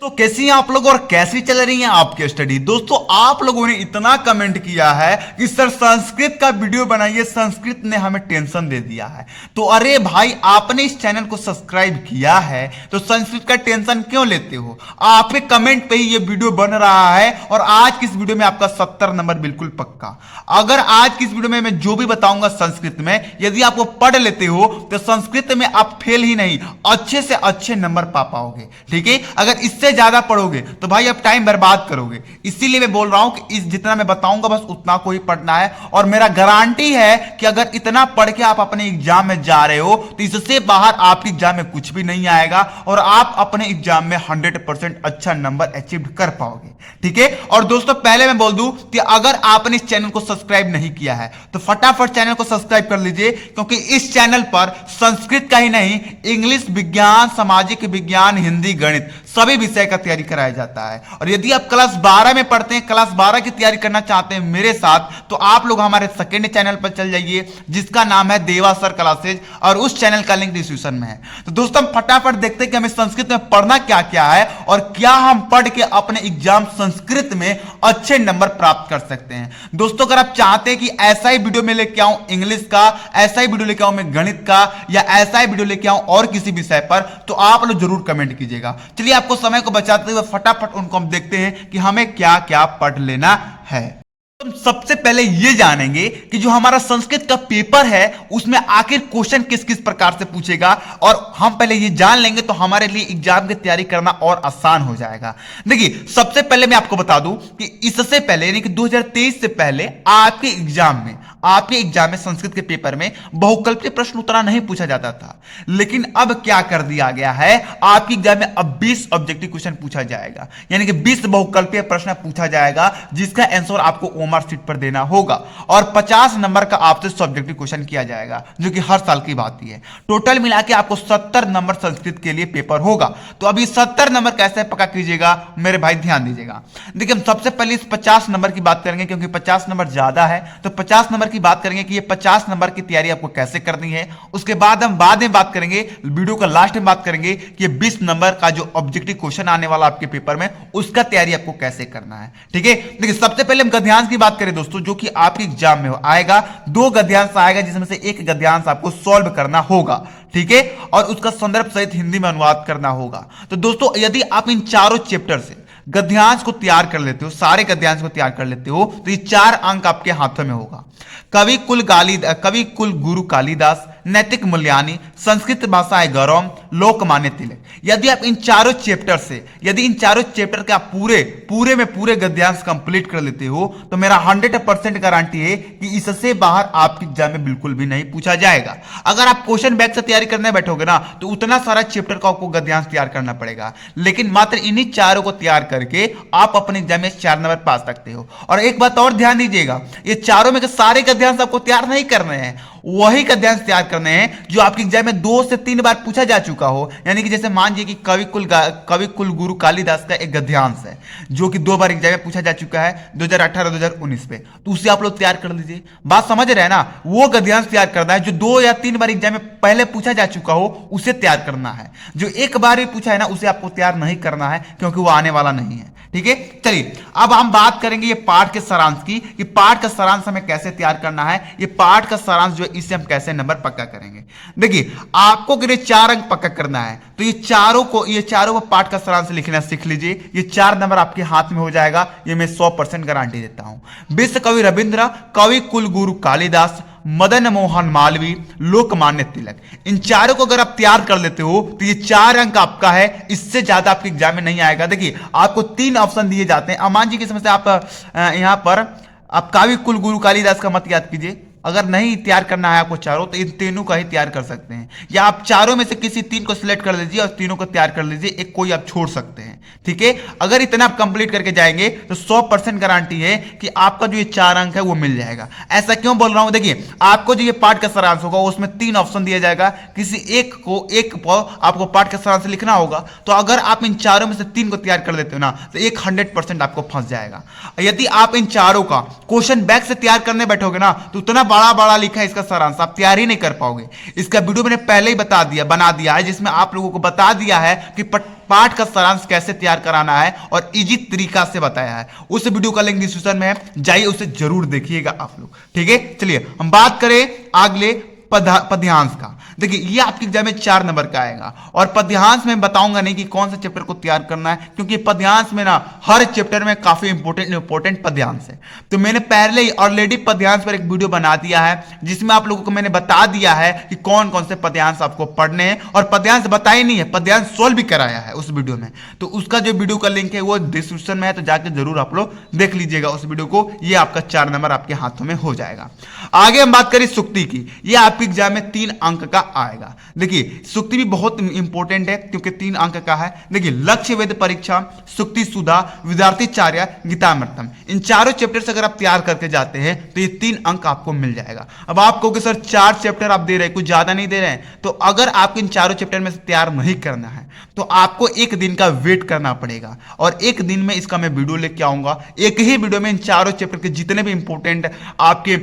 तो कैसी हैं आप लोग और कैसी चल रही है आपकी स्टडी। दोस्तों आप लोगों ने इतना कमेंट किया है कि सर संस्कृत का वीडियो बनाइए, संस्कृत ने हमें टेंशन दे दिया है। तो अरे भाई आपने इस चैनल को सब्सक्राइब किया है तो संस्कृत का टेंशन क्यों लेते हो। आपके कमेंट पे ही ये वीडियो बन रहा है और आज की इस वीडियो में आपका 70 नंबर बिल्कुल पक्का। अगर आज की इस वीडियो में मैं जो भी बताऊंगा संस्कृत में यदि आप वो पढ़ लेते हो तो संस्कृत में आप फेल ही नहीं अच्छे से अच्छे नंबर पा पाओगे। ठीक है, अगर इससे ज्यादा पढ़ोगे तो भाई आप टाइम बर्बाद करोगे। इसीलिए मैं बोल रहा हूं कि इस जितना मैं बताऊंगा बस उतना को ही पढ़ना है और मेरा गारंटी है कि अगर इतना पढ़ के आप अपने एग्जाम में जा रहे हो तो इससे बाहर आपके एग्जाम में कुछ भी नहीं आएगा और आप अपने एग्जाम में 100% अच्छा नंबर अचीव कर पाओगे। ठीक है, और दोस्तों पहले मैं बोल दूं कि अगर आपने इस चैनल को सब्सक्राइब नहीं किया है तो फटाफट चैनल को सब्सक्राइब कर लीजिए, क्योंकि इस चैनल पर संस्कृत का ही नहीं इंग्लिश, विज्ञान, सामाजिक विज्ञान, हिंदी, गणित सभी विषय का तैयारी कराया जाता है। और यदि आप क्लास 12 में पढ़ते हैं, क्लास 12 की तैयारी करना चाहते हैं मेरे साथ, तो आप लोग हमारे सेकेंड चैनल पर चल जाइए जिसका नाम है देवा सर क्लासेज और उस चैनल का लिंक डिस्क्रिप्शन में है। तो दोस्तों हम फटाफट देखते हैं कि हमें संस्कृत में पढ़ना क्या क्या है और क्या हम पढ़ के अपने एग्जाम संस्कृत में अच्छे नंबर प्राप्त कर सकते हैं। दोस्तों अगर आप चाहते हैं कि ऐसा ही वीडियो में लेके आऊं इंग्लिश का, ऐसा ही वीडियो लेके आऊं मैं गणित का, या ऐसा ही वीडियो लेके आऊं और किसी विषय पर, तो आप लोग जरूर कमेंट कीजिएगा। चलिए आपको समय को बचाते हुए फटाफट उनको हम देखते हैं कि हमें क्या क्या पढ़ लेना है। हम सबसे पहले ये जानेंगे कि जो हमारा संस्कृत का पेपर है उसमें आखिर क्वेश्चन किस किस प्रकार से पूछेगा, और हम पहले ये जान लेंगे तो हमारे लिए एग्जाम की तैयारी करना और आसान हो जाएगा। देखिए सबसे पहले मैं आपको बता दूं कि इससे पहले यानी कि 2023 से पहले आपके एग्जाम में संस्कृत के पेपर में बहुकल्पीय प्रश्न उत्तर नहीं पूछा जाता था, लेकिन अब क्या कर दिया गया है, आपके एग्जाम में अब 20 ऑब्जेक्टिव क्वेश्चन पूछा जाएगा, यानी कि 20 बहुकल्पीय प्रश्न पूछा जाएगा जिसका आंसर आपको ओमर शीट पर देना होगा और 50 नंबर का आपसे सब्जेक्टिव क्वेश्चन किया जाएगा, जो कि हर साल की बात ही है। टोटल मिला के आपको 70 नंबर संस्कृत के लिए पेपर होगा। तो अभी 70 नंबर कैसे पक्का कीजिएगा मेरे भाई, ध्यान दीजिएगा। देखिए हम सबसे पहले इस 50 नंबर की बात करेंगे, क्योंकि 50 नंबर ज्यादा है तो 50 नंबर की बात करेंगे कि ये 50 नंबर की तैयारी आपको कैसे करनी है। उसके बाद हम बाद में बात करेंगे, वीडियो का लास्ट में बात करेंगे कि 20 नंबर का जो ऑब्जेक्टिव क्वेश्चन आने वाला आपके पेपर में उसका तैयारी आपको कैसे करना है। ठीक है, देखिए सबसे पहले हम गद्यांश की बात करें दोस्तों, जो कि आपके एग्जाम में आएगा। 2 गद्यांश आएगा जिसमें से एक गद्यांश आपको सॉल्व करना होगा। ठीक है, और उसका संदर्भ सहित हिंदी में अनुवाद करना होगा। तो दोस्तों यदि आप इन चारों चैप्टर से गद्यांश को तैयार कर लेते हो, सारे गद्यांश को तैयार कर लेते हो, तो ये 4 अंक आपके हाथों में होगा। कवि कुल गुरु कालिदास, नैतिक मूल्यानि, संस्कृत भाषा गौरव, लोकमान्य तिलक। यदि आप इन चारों चैप्टर के आप पूरे गद्यांश कंप्लीट कर लेते हो तो मेरा 100% गारंटी है कि इससे बाहर आपके एग्जाम में बिल्कुल भी नहीं पूछा जाएगा। अगर आप क्वेश्चन बैंक से तैयारी करने बैठोगे ना तो उतना सारा चैप्टर का आपको गद्यांश तैयार करना पड़ेगा, लेकिन मात्र इन्हीं चारों को तैयार करके आप अपने एग्जाम में 4 नंबर पा सकते हो। और एक बात और ध्यान दीजिएगा, ये चारों में के सारे गद्यांश आपको तैयार नहीं करने हैं, वही गद्यांश तैयार करने हैं जो आपके एग्जाम में 2 से 3 बार पूछा जा चुका हो। यानी कि जैसे मान लीजिए कि कवि कुल गुरु कालिदास का एक गद्यांश है जो कि 2 बार एग्जाम में पूछा जा चुका है 2018-2019 पे, तो उसे आप लोग तैयार कर लीजिए। बात समझ रहे हैं ना, वो गद्यांश तैयार करना है जो 2 या 3 बार एग्जाम में पहले पूछा जा चुका हो उसे तैयार करना है। जो एक बार भी पूछा है ना उसे आपको तैयार नहीं करना है, क्योंकि वो आने वाला नहीं है। ठीक है, चलिए अब हम बात करेंगे ये पाठ के सारांश की, कि पाठ का सारांश हमें कैसे तैयार करना है। ये पाठ का सारांश जो है इससे हम कैसे नंबर पक्का करेंगे। देखिए आपको 4 अंक पक्का करना है, तो ये चारों पाठ का सारांश लिखना सीख लीजिए। ये 4 नंबर आपके हाथ में हो जाएगा, ये मैं 100% गारंटी देता हूं। विश्व कवि रविंद्र, कवि कुल गुरु कालिदास, मदन मोहन मालवीय, लोकमान्य तिलक, इन चारों को अगर आप तैयार कर लेते हो तो ये 4 अंक आपका है, इससे ज्यादा आपके एग्जाम में नहीं आएगा। देखिए आपको 3 ऑप्शन दिए जाते हैं। अमान जी की समस्या आप यहां पर आप कवि कुल गुरु कालिदास का मत याद कीजिए। अगर नहीं तैयार करना है आपको चारों, तो इन तीनों का ही तैयार कर सकते हैं, या आप चारों में से किसी 3 को सिलेक्ट कर लीजिए और तीनों को तैयार कर लीजिए, एक कोई आप छोड़ सकते हैं। ठीक है, अगर इतना आप कंप्लीट करके जाएंगे तो 100% गारंटी है कि आपका जो ये 4 अंक है वो मिल जाएगा। ऐसा क्यों बोल रहा हूं, देखिए आपको जो ये पाठ का सारांश होगा उसमें 3 ऑप्शन दिया जाएगा, किसी एक आपको पाठ का सारांश लिखना होगा। तो अगर आप इन चारों में से 3 को तैयार कर लेते हो ना तो 100% आपको फंस जाएगा। यदि आप इन चारों का क्वेश्चन बैंक से तैयार करने बैठोगे ना तो उतना बड़ा बड़ा लिखा है इसका सारांश, आप तैयार ही नहीं कर पाओगे। इसका वीडियो मैंने पहले ही बना दिया है, जिसमें आप लोगों को बता दिया है कि पाठ का सारांश कैसे तैयार कराना है और इजी तरीका से बताया है। उस वीडियो का लिंक डिस्क्रिप्शन में है, जाइए उसे जरूर देखिएगा आप लोग। ठीक है, चलिए हम बात करें अगले पद्यांश का। देखिए ये आपके एग्जाम में 4 नंबर का आएगा और पद्यांश में बताऊंगा नहीं कि कौन सा चैप्टर को तैयार करना है, क्योंकि पद्यांश में ना हर चैप्टर में काफी इंपॉर्टेंट पद्यांश है। तो मैंने पहले ही ऑलरेडी पद्यांश पर एक वीडियो बना दिया है, जिसमें आप लोगों को मैंने बता दिया है कि कौन कौन से पद्यांश आपको पढ़ने हैं, और पद्यांश बताए नहीं है, पद्यांश सोल्व भी कराया है उस वीडियो में। तो उसका जो वीडियो का लिंक है वो डिस्क्रिप्शन में है, तो जाकर जरूर आप लोग देख लीजिएगा उस वीडियो को। ये आपका 4 नंबर आपके हाथों में हो जाएगा। आगे हम बात करें सुक्ति की। ये आपके एग्जाम में 3 अंक का आएगा। देखिए सुक्ति भी बहुत इंपॉर्टेंट है क्योंकि 3 अंक का है। देखिए लक्ष्य वेद परीक्षा, सुक्ति सुधा, विद्यार्थीचार्य, गीतामृतम, इन चारों चैप्टर से अगर आप तैयार करके जाते हैं तो ये 3 अंक आपको मिल जाएगा। अब आप कहोगे सर 4 चैप्टर आप दे रहे हैं, कुछ ज्यादा नहीं दे रहे हैं, तो अगर आपको इन चारों चैप्टर में से तैयार नहीं करना है तो आपको 1 दिन का वेट करना पड़ेगा, और 1 दिन में इसका मैं वीडियो लेके आऊंगा। एक ही वीडियो में इन चारों चैप्टर के जितने भी इंपॉर्टेंट आपके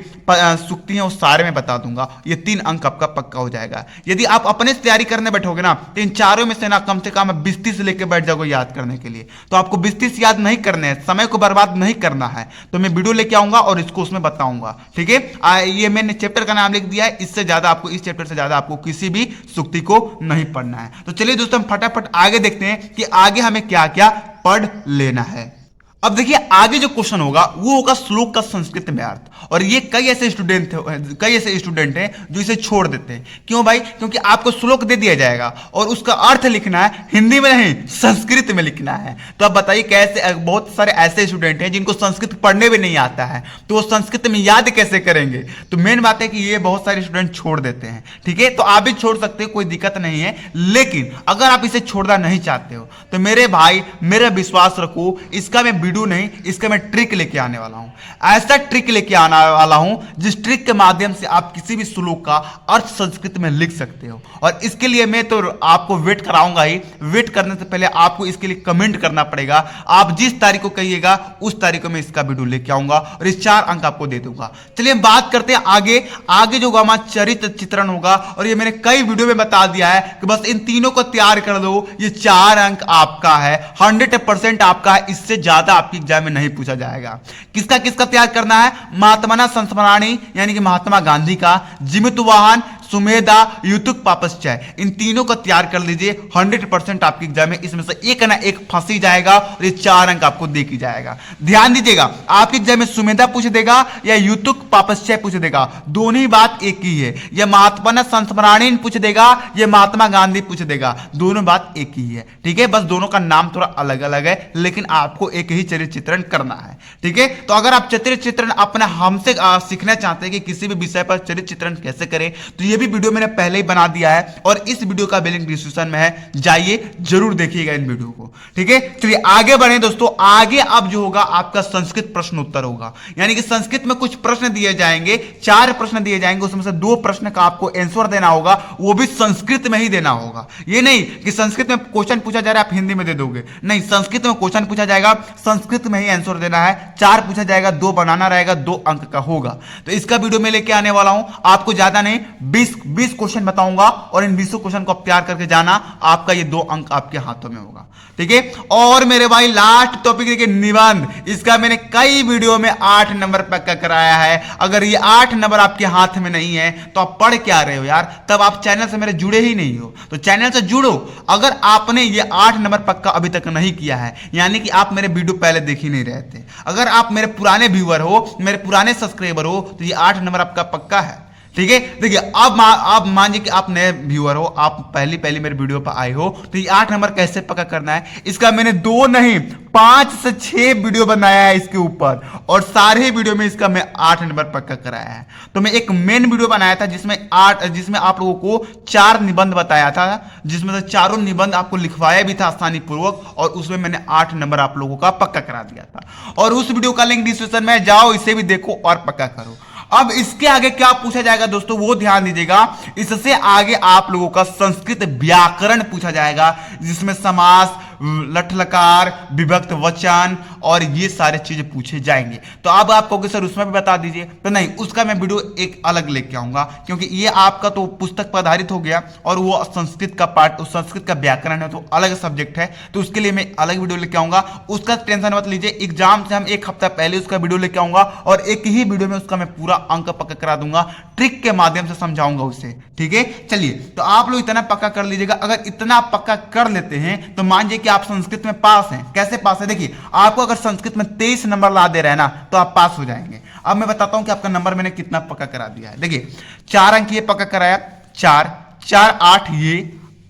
सुक्ति हैं वो सारे में बता दूंगा। ये 3 अंक आपका पक्का हो जाएगा। यदि आप अपने से तैयारी करने बैठोगे ना तो इन चारों में से ना कम से कम 20-30 लेके बैठ जाओगे याद करने के लिए। तो आपको 20-30 याद नहीं करने हैं, समय को बर्बाद नहीं करना है, तो मैं वीडियो लेके आऊंगा और इसको उसमें बताऊंगा। ठीक है, ये मैंने चैप्टर का नाम लिख दिया है, इससे ज्यादा आपको, इस चैप्टर से ज्यादा आपको किसी भी सुक्ति को नहीं पढ़ना है। तो चलिए दोस्तों हम फटाफट आगे देखते हैं कि आगे हमें क्या क्या पढ़ लेना है। अब देखिए आगे जो क्वेश्चन होगा वो होगा श्लोक का संस्कृत में अर्थ, और ये कई ऐसे स्टूडेंट हैं जो इसे छोड़ देते हैं। क्यों भाई? क्योंकि आपको श्लोक दे दिया जाएगा और उसका अर्थ लिखना है हिंदी में नहीं, संस्कृत में लिखना है। तो अब बताइए कैसे? बहुत सारे ऐसे स्टूडेंट हैं जिनको संस्कृत पढ़ने भी नहीं आता है, तो वो संस्कृत में याद कैसे करेंगे? तो मेन बात है कि ये बहुत सारे स्टूडेंट छोड़ देते हैं। ठीक है, तो आप भी छोड़ सकते हो, कोई दिक्कत नहीं है। लेकिन अगर आप इसे छोड़ना नहीं चाहते हो तो मेरे भाई मेरा विश्वास रखो, इसका मैं वीडियो नहीं, इसका मैं ट्रिक लेके आने वाला हूं। ऐसा ट्रिक लेके आने वाला हूं जिस ट्रिक के माध्यम से आप किसी भी श्लोक का अर्थ संस्कृत में लिख सकते हो। और इसके लिए मैं तो आपको वेट कराऊंगा ही। वेट करने से पहले आपको इसके लिए कमेंट करना पड़ेगा। आप जिस तारीख को कहिएगा उस तारीख को मैं इसका वीडियो लेके आऊंगा और इस 4 अंक आपको दे दूंगा। चलिए हम बात करते हैं आगे। आगे जो हमारा चरित्र चित्रण होगा, और ये मैंने कई वीडियो में बता दिया है कि बस इन तीनों को तैयार कर दो, ये 4 अंक आपका है, 100% आपका है। इससे ज्यादा आपकी एग्जाम में नहीं पूछा जाएगा। किसका किसका तैयार करना है? महात्मा संस्मरणी यानी कि महात्मा गांधी का, जीवित वाहन, सुमेधा, युतुक पापश्चय, इन तीनों को तैयार कर लीजिए। 100% आपके एग्जाम में इसमें से एक ना एक फंसी जाएगा और ये 4 अंक आपको दे की जाएगा। ध्यान दीजिएगा, आपके एग्जाम में सुमेधा पूछ देगा या युतुक पापश्चय पूछ देगा, दोनों ही बात एक ही है। यह महात्मा संस्मरणी पूछ देगा, यह महात्मा गांधी पूछ देगा, दोनों बात एक ही है। ठीक है, बस दोनों का नाम थोड़ा अलग अलग है, लेकिन आपको एक ही चरित्र चित्रण करना है। ठीक है, तो अगर आप चरित्र चित्रण अपना हमसे सीखना चाहते हैं कि किसी भी विषय पर चरित्र चित्रण कैसे करें, तो ये भी वीडियो मैंने पहले ही बना दिया है और इस वीडियो का लिंक डिस्क्रिप्शन में है, जाइए जरूर देखिएगा इन वीडियो को। ठीक है, चलिए आगे बढ़े दोस्तों। आगे अब जो होगा आपका संस्कृत प्रश्न उत्तर होगा, यानी कि संस्कृत में कुछ प्रश्न दिए जाएंगे, 4 प्रश्न दिए जाएंगे, उसमें से 2 प्रश्न का आपको आंसर देना होगा, वो भी संस्कृत में ही देना होगा। ये नहीं कि संस्कृत में क्वेश्चन पूछा जा रहा है आप हिंदी में दे दोगे, नहीं, संस्कृत में क्वेश्चन पूछा जाएगा, संस्कृत में ही आंसर देना है। 4 पूछा जाएगा, 2 बनाना रहेगा, 2 अंक का होगा। तो इसका वीडियो मैं लेके आने वाला हूं, आपको ज्यादा नहीं 20 क्वेश्चन बताऊंगा और इन 20 क्वेश्चन को तैयार करके जाना, आपका ये 2 अंक आपके हाथों में होगा। ठीक है, और मेरे भाई लास्ट टॉपिक देखिए निबंध। इसका मैंने कई वीडियो में 8 नंबर पक्का कराया है। अगर ये 8 नंबर आपके हाथ में नहीं है तो आप पढ़ क्या रहे हो यार? तब आप चैनल से मेरे जुड़े ही नहीं हो, तो चैनल से जुड़ो। अगर आपने ये 8 नंबर पक्का अभी तक नहीं किया है, यानी कि आप मेरे वीडियो पहले देख ही नहीं रहे थे। अगर आप मेरे पुराने व्यूअर हो, मेरे पुराने सब्सक्राइबर हो, तो ये 8 नंबर आपका पक्का है। ठीक है, देखिए अब मानिए कि आप नए व्यूअर हो, आप पहली मेरे वीडियो पर आए हो, तो ये 8 नंबर कैसे पक्का करना है, इसका मैंने 2 नहीं 5 से 6 वीडियो बनाया है इसके ऊपर, और सारे वीडियो में इसका मैं 8 नंबर पक्का कराया है। तो मैं एक मेन वीडियो बनाया था जिसमें आप लोगों को 4 निबंध बताया था, जिसमें से चारों निबंध आपको लिखवाया भी था आसानी पूर्वक, और उसमें मैंने 8 नंबर आप लोगों का पक्का करा दिया था। और उस वीडियो का लिंक डिस्क्रिप्शन में, जाओ इसे भी देखो और पक्का करो। अब इसके आगे क्या पूछा जाएगा दोस्तों, वो ध्यान दीजिएगा। इससे आगे आप लोगों का संस्कृत व्याकरण पूछा जाएगा, जिसमें समास, लट लकार, विभक्त वचन और ये सारे चीजें पूछे जाएंगे। तो अब आप कहोगे सर उसमें भी बता दीजिए, तो नहीं, उसका मैं वीडियो एक अलग लेके आऊंगा, क्योंकि ये आपका तो पुस्तक पर आधारित हो गया और वो संस्कृत का पार्ट, संस्कृत का व्याकरण है, तो अलग सब्जेक्ट है, तो उसके लिए मैं अलग वीडियो लेके आऊंगा। उसका टेंशन मत लीजिए, एग्जाम से हम एक हफ्ता पहले उसका वीडियो लेके आऊंगा और एक ही वीडियो में उसका मैं पूरा अंक पक्का करा दूंगा, ट्रिक के माध्यम से समझाऊंगा उसे। ठीक है, चलिए, तो आप लोग इतना पक्का कर लीजिएगा। अगर इतना पक्का कर लेते हैं तो मान जाइए कि आप संस्कृत में पास हैं। कैसे पास है? देखिए, आपको अगर संस्कृत में 23 नंबर ला दे रहे हैं ना, तो आप पास हो जाएंगे। अब मैं बताता हूं कि आपका नंबर मैंने कितना पक्का करा दिया है। देखिए, 4 अंक ये पक्का कराया, 4 4 8, ये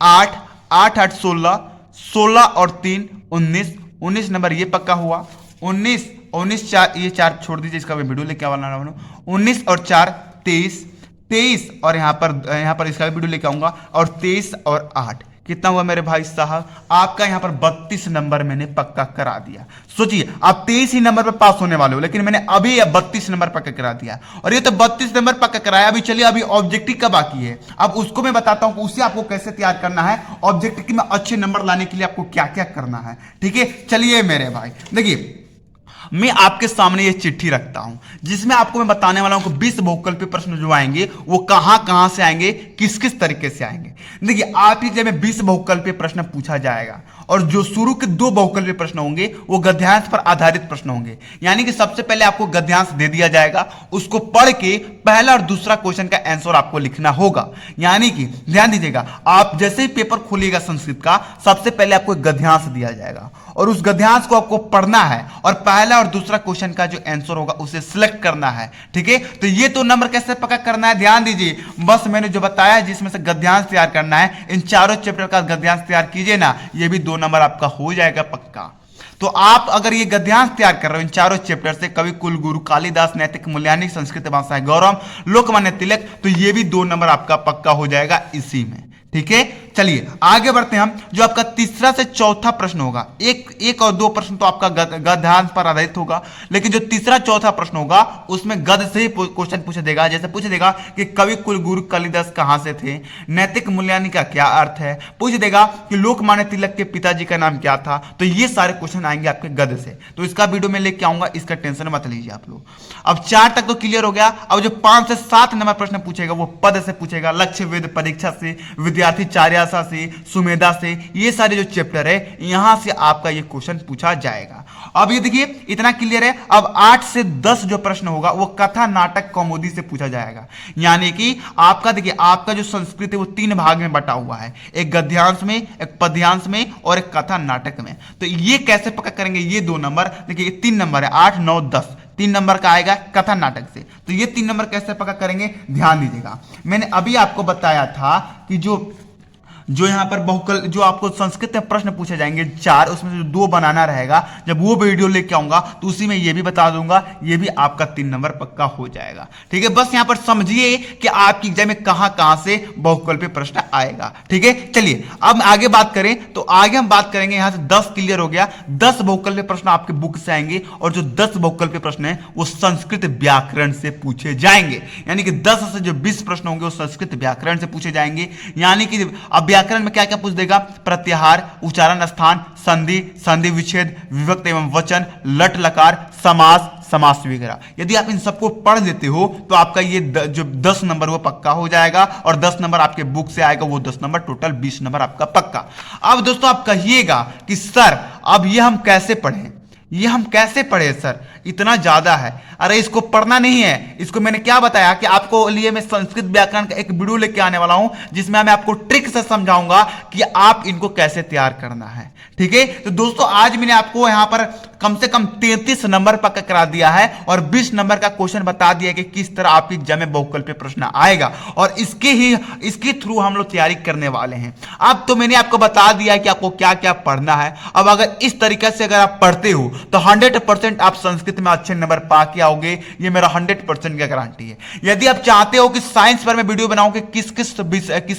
8 8 8 16, 16 और 3 19, 19 नंबर ये पक्का हुआ। 19 19 4, ये 4 छोड़ दीजिए, इसका मैं वीडियो लेके आना हूं। 19 और 4 23, 23 और यहाँ पर इसका भी वीडियो लेके आऊंगा, और 23 और 8 कितना हुआ मेरे भाई साहब? आपका यहाँ पर 32 नंबर मैंने पक्का करा दिया। सोचिए, आप 23 ही नंबर पर पास होने वाले हो, लेकिन मैंने अभी 32 नंबर पक्का करा दिया, और ये तो 32 नंबर पक्का कराया। अभी चलिए, अभी ऑब्जेक्टिव का बाकी है। अब उसको मैं बताता हूं कि उसे आपको कैसे तैयार करना है, ऑब्जेक्टिव में अच्छे नंबर लाने के लिए आपको क्या क्या करना है। ठीक है, चलिए मेरे भाई, देखिए, मैं आपके सामने ये चिट्ठी रखता हूं, जिसमें आपको मैं बताने वाला हूं कि 20 बहुकल्पीय प्रश्न जो आएंगे वो कहां से आएंगे, किस किस तरीके से आएंगे। देखिए, आप ही जब 20 बहुकल्पीय प्रश्न पूछा जाएगा, और जो शुरू के 2 बहुकल्पीय प्रश्न होंगे वो गद्यांश पर आधारित प्रश्न होंगे। यानी कि सबसे पहले आपको गद्यांश दे दिया जाएगा, उसको पढ़ के पहला और दूसरा क्वेश्चन का आंसर आपको लिखना होगा। यानी कि ध्यान दीजिएगा, आप जैसे ही पेपर खोलिएगा संस्कृत का, सबसे पहले आपको एक गद्यांश दिया जाएगा, और उस गद्यांश को आपको पढ़ना है, और पहला और दूसरा क्वेश्चन का जो आंसर होगा उसे सिलेक्ट करना है। ठीक है, तो ये तो नंबर कैसे पक्का करना है, ध्यान दीजिए, बस मैंने जो बताया जिसमें से गद्यांश तैयार करना है, इन चारों चैप्टर का गद्यांश तैयार कीजिए ना, ये भी 2 नंबर आपका हो जाएगा पक्का। तो आप अगर ये गद्यांश तैयार कर रहे हो इन चारों चैप्टर से, कवि कुलगुरु कालिदास, नैतिक मूल्यांकन, संस्कृत भाषा गौरव, लोकमान्य तिलक, तो ये भी 2 नंबर आपका पक्का हो जाएगा इसी में। ठीक है, चलिए आगे बढ़ते हैं हम। जो आपका तीसरा से चौथा प्रश्न होगा, एक और 2 प्रश्न तो आपका गद्यांश पर आधारित होगा, लेकिन जो तीसरा चौथा प्रश्न होगा उसमें गद्य से ही क्वेश्चन पूछ देगा। जैसे पूछ देगा कि कवि कुलगुरु कालिदास कहां से थे, नैतिक मूल्यांकन का क्या अर्थ है, पूछ देगा कि लोकमान्य तिलक के पिताजी का नाम क्या था। तो ये सारे क्वेश्चन आएंगे आपके गद्य से, तो इसका वीडियो में लेके आऊंगा, इसका टेंशन मत लीजिए आप लोग। अब 4 तक तो क्लियर हो गया। अब जो 5 से 7 नंबर प्रश्न पूछेगा वो पद से पूछेगा, लक्ष्य वेद परीक्षा से, विद्यार्थी चार्यासा से, सुमेधा से, ये सारे जो चैप्टर है यहां से आपका ये क्वेश्चन पूछा जाएगा। अब ये देखिए, इतना क्लियर है। अब 8 से 10 जो प्रश्न होगा वो कथा नाटक कौमुदी से पूछा जाएगा। यानी कि आपका देखिए, आपका जो संस्कृत है वो 3 भाग में बटा हुआ है, एक गद्यांश में, एक पद्यांश में, और एक कथा नाटक में। तो ये कैसे पक्का करेंगे, ये 2 नंबर, देखिए 3 नंबर है, 8 9 10, 3 नंबर का आएगा कथा नाटक से। तो ये 3 नंबर कैसे पक्का करेंगे, ध्यान दीजिएगा। मैंने अभी आपको बताया था कि जो यहाँ पर बहुकल, जो आपको संस्कृत में प्रश्न पूछे जाएंगे 4, उसमें से 2 बनाना रहेगा। जब वो वीडियो लेके आऊंगा तो उसी में ये भी बता दूंगा, ये भी आपका 3 नंबर पक्का हो जाएगा। ठीक है, बस यहाँ पर समझिए कि आपकी एग्जाम में कहां से बहुकल्पीय प्रश्न आएगा। ठीक है, चलिए अब आगे बात करें, तो आगे हम बात करेंगे, यहाँ से 10 क्लियर हो गया। 10 बहुकल्पीय प्रश्न आपके बुक से आएंगे, और जो 10 बहुकल्पीय प्रश्न है वो संस्कृत व्याकरण से पूछे जाएंगे। यानी कि 10 से जो 20 प्रश्न होंगे वो संस्कृत व्याकरण से पूछे जाएंगे। यानी कि अब व्याकरण में क्या क्या पूछ देगा, प्रत्याहार, उच्चारण स्थान, संधि, संधि विच्छेद, विभक्त एवं वचन, लट लकार, समास, समास वगैरह। यदि आप इन सबको पढ़ लेते हो तो आपका ये जो 10 नंबर वो पक्का हो जाएगा, और 10 नंबर आपके बुक से आएगा, वो 10 नंबर टोटल 20 नंबर आपका पक्का। अब दोस्तों आप कहिएगा कि सर अब ये हम कैसे पढ़ें, ये हम कैसे पढ़े सर, इतना ज्यादा है। अरे इसको पढ़ना नहीं है, इसको मैंने क्या बताया कि आपको लिए मैं संस्कृत व्याकरण का एक वीडियो लेके आने वाला हूं, जिसमें मैं आपको ट्रिक से समझाऊंगा कि आप इनको कैसे तैयार करना है। ठीक है, तो दोस्तों आज मैंने आपको यहां पर कम से कम 33 नंबर पक्का करा दिया है, और 20 नंबर का क्वेश्चन बता दिया कि किस तरह आपकी एग्जाम में बहुकल्पीय प्रश्न आएगा, और इसके थ्रू हम लोग तैयारी करने वाले हैं। अब तो मैंने आपको बता दिया है कि आपको क्या क्या पढ़ना है। अब अगर इस तरीके से अगर आप पढ़ते हो तो 100% आप संस्कृत में अच्छे नंबर पा के आओगे, ये मेरा 100% की गारंटी है। यदि आप चाहते हो कि साइंस पर मैं वीडियो बनाऊं कि किस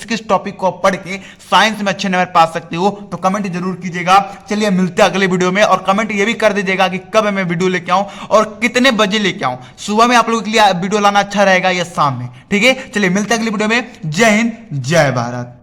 किस टॉपिक को पढ़ के साइंस में अच्छे नंबर पा सकते हो, तो कमेंट जरूर कीजिएगा। चलिए मिलते हैं अगले वीडियो में, और कमेंट ये भी कर दीजिएगा कि कब मैं वीडियो लेके आऊं और कितने बजे लेके आऊं। सुबह में आप लोगों के लिए वीडियो लाना अच्छा रहेगा या शाम में। ठीक है, चलिए मिलते हैं अगली वीडियो में। जय हिंद, जय भारत।